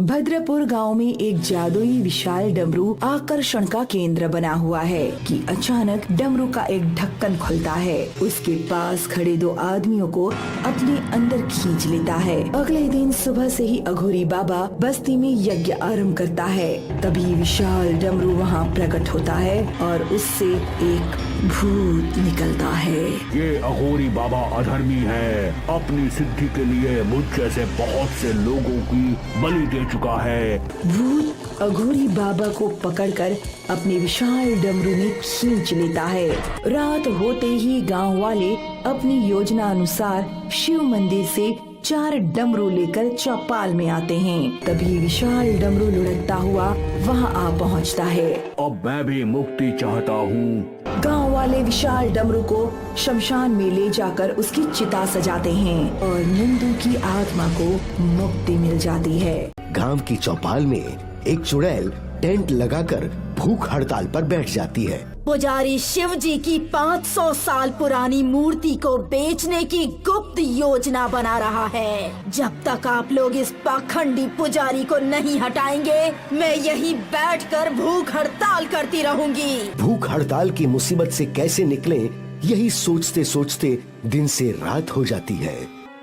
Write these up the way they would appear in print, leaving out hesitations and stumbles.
भद्रपुर गांव में एक जादुई विशाल डमरू आकर्षण का केंद्र बना हुआ है कि अचानक डमरू का एक ढक्कन खुलता है। उसके पास खड़े दो आदमियों को अपने अंदर खींच लेता है। अगले दिन सुबह से ही अघोरी बाबा बस्ती में यज्ञ आरंभ करता है। तभी विशाल डमरू वहां प्रकट होता है और उससे एक भूत निकलता है। ये अघोरी बाबा अधर्मी है, अपनी सिद्धि के लिए मुझ जैसे बहुत से लोगों की बलि दे चुका है। भूत अघोरी बाबा को पकड़कर अपने विशाल डमरू में खींच लेता है। रात होते ही गांव वाले अपनी योजना अनुसार शिव मंदिर से 4 डमरू लेकर चौपाल में आते हैं। तभी विशाल डमरू लुढ़कता हुआ वहां आ पहुंचता है। अब मैं भी मुक्ति चाहता हूँ। गांव वाले विशाल डमरू को शमशान में ले जाकर उसकी चिता सजाते हैं और नंदू की आत्मा को मुक्ति मिल जाती है। गांव की चौपाल में एक चुड़ैल टेंट लगाकर भूख हड़ताल पर बैठ जाती है। पुजारी शिव जी की 500 साल पुरानी मूर्ति को बेचने की गुप्त योजना बना रहा है। जब तक आप लोग इस पाखंडी पुजारी को नहीं हटाएंगे, मैं यहीं बैठकर भूख हड़ताल करती रहूंगी। भूख हड़ताल की मुसीबत से कैसे निकलें, यही सोचते सोचते दिन से रात हो जाती है।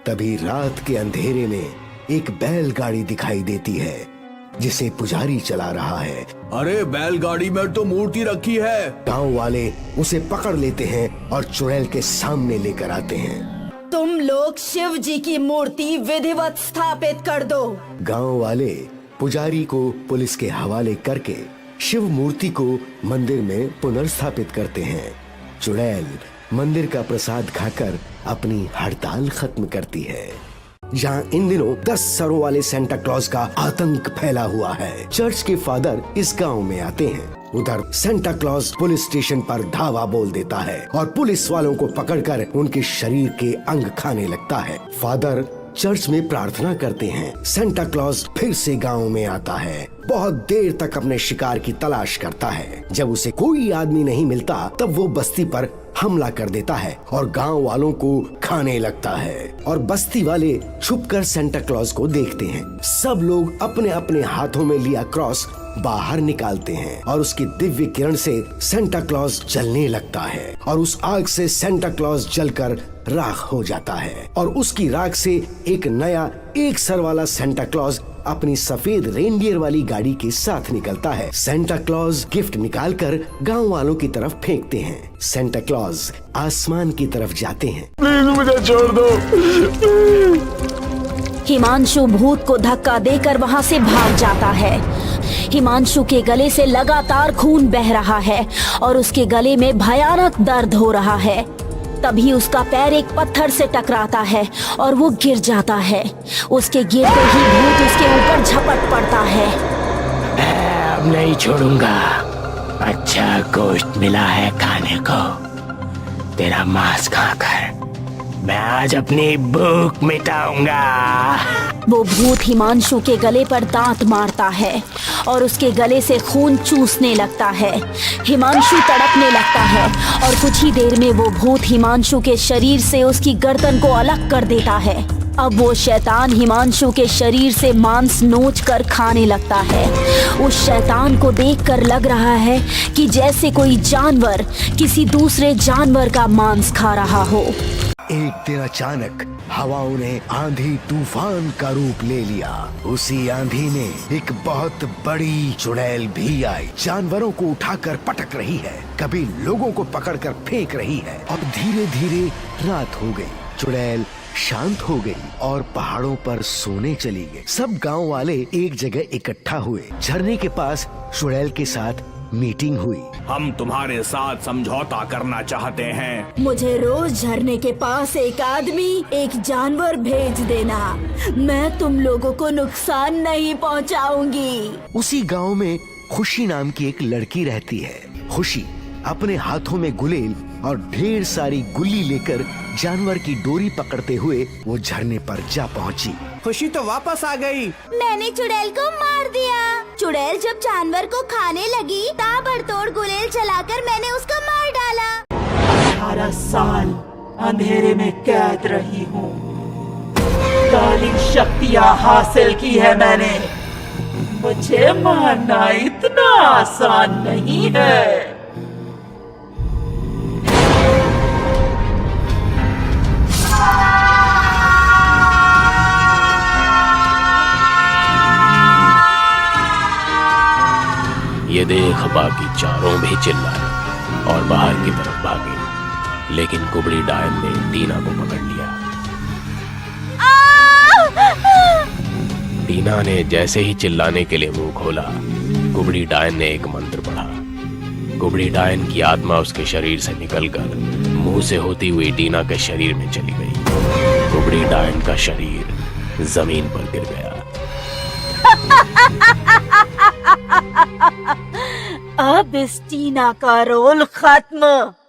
तभी रात के अंधेरे में एक बैलगाड़ी दिखाई देती है जिसे पुजारी चला रहा है। अरे बैलगाड़ी में तो मूर्ति रखी है। गांव वाले उसे पकड़ लेते हैं और चुड़ैल के सामने लेकर आते हैं। तुम लोग शिव जी की मूर्ति विधिवत स्थापित कर दो। गांव वाले पुजारी को पुलिस के हवाले करके शिव मूर्ति को मंदिर में पुनर्स्थापित करते हैं। चुड़ैल मंदिर का प्रसाद खाकर अपनी हड़ताल खत्म करती है। जहाँ इन दिनों 10 सरों वाले सेंटा क्लॉज का आतंक फैला हुआ है। चर्च के फादर इस गांव में आते हैं। उधर सेंटा क्लॉज पुलिस स्टेशन पर धावा बोल देता है और पुलिस वालों को पकड़कर उनके शरीर के अंग खाने लगता है। फादर चर्च में प्रार्थना करते हैं। सेंटा क्लॉज फिर से गांव में आता है। बहुत देर तक अपने शिकार की तलाश करता है। जब उसे कोई आदमी नहीं मिलता, तब वो बस्ती पर हमला कर देता है और गांव वालों को खाने लगता है। और बस्ती वाले छुपकर सेंटा क्लॉज को देखते हैं। सब लोग अपने अपने हाथों में लिया क्रॉस बाहर निकालते हैं और उसकी दिव्य किरण से सेंटा क्लॉज जलने लगता है और उस आग से सेंटा क्लॉज जलकर राख हो जाता है और उसकी राख से एक नया 1 सर वाला सेंटा क्लॉज अपनी सफेद रेनडियर वाली गाड़ी के साथ निकलता है। सेंटा क्लॉज गिफ्ट निकालकर गांव वालों की तरफ फेंकते हैं। सेंटा क्लॉज आसमान की तरफ जाते हैं। प्लीज मुझे छोड़ दो। हिमांशु भूत को धक्का देकर वहां से भाग जाता है। हिमांशु के गले से लगातार खून बह रहा है और उसके गले में भयानक दर्द हो रहा है। तभी उसका पैर एक पत्थर से टकराता है और वो गिर जाता है। उसके गिरते ही भूत उसके ऊपर झपट पड़ता है। अब नहीं छोड़ूंगा। अच्छा गोश्त मिला है खाने को। तेरा मांस खाकर मैं आज अपनी भूख मिटाऊंगा। वो भूत हिमांशु के गले पर दांत मारता है और उसके गले से खून चूसने लगता है। हिमांशु तड़पने लगता है और कुछ ही देर में वो भूत हिमांशु के शरीर से उसकी गर्दन को अलग कर देता है। अब वो शैतान हिमांशु के शरीर से मांस नोच कर खाने लगता है। उस शैतान को देखकर लग रहा है कि जैसे कोई जानवर किसी दूसरे जानवर का मांस खा रहा हो। एक दिन अचानक हवाओं ने आंधी तूफान का रूप ले लिया। उसी आंधी में एक बहुत बड़ी चुड़ैल भी आई। जानवरों को उठाकर पटक रही है, कभी लोगों को पकड़कर फेंक रही है और धीरे धीरे रात हो गई। चुड़ैल शांत हो गई और पहाड़ों पर सोने चली गई। सब गांव वाले एक जगह इकट्ठा हुए। झरने के पास चुड़ैल के साथ मीटिंग हुई। हम तुम्हारे साथ समझौता करना चाहते हैं। मुझे रोज झरने के पास एक आदमी, एक जानवर भेज देना। मैं तुम लोगों को नुकसान नहीं पहुंचाऊंगी। उसी गांव में खुशी नाम की एक लड़की रहती है। खुशी अपने हाथों में गुलेल और ढेर सारी गुल्ली लेकर जानवर की डोरी पकड़ते हुए वो झरने पर जा पहुंची। खुशी तो वापस आ गई। मैंने चुड़ैल को मार दिया। चुड़ैल जब जानवर को खाने लगी, ताबड़तोड़ गुलेल चलाकर मैंने उसको मार डाला। 18 साल अंधेरे में कैद रही हूँ। काली शक्तियाँ हासिल की है मैंने। मुझे मारना इतना आसान नहीं है। ये देख बाकी चारों भी चिल्लाए और बाहर की तरफ भागे, लेकिन कुबड़ी डायन ने टीना को पकड़ लिया। टीना ने जैसे ही चिल्लाने के लिए मुंह खोला, कुबड़ी डायन ने एक मंत्र पढ़ा। कुबड़ी डायन की आत्मा उसके शरीर से निकलकर मुंह से होती हुई टीना के शरीर में चली गई। कुबड़ी डायन का शरीर जमीन पर गिर गया। अब इस टीना का रोल खत्म।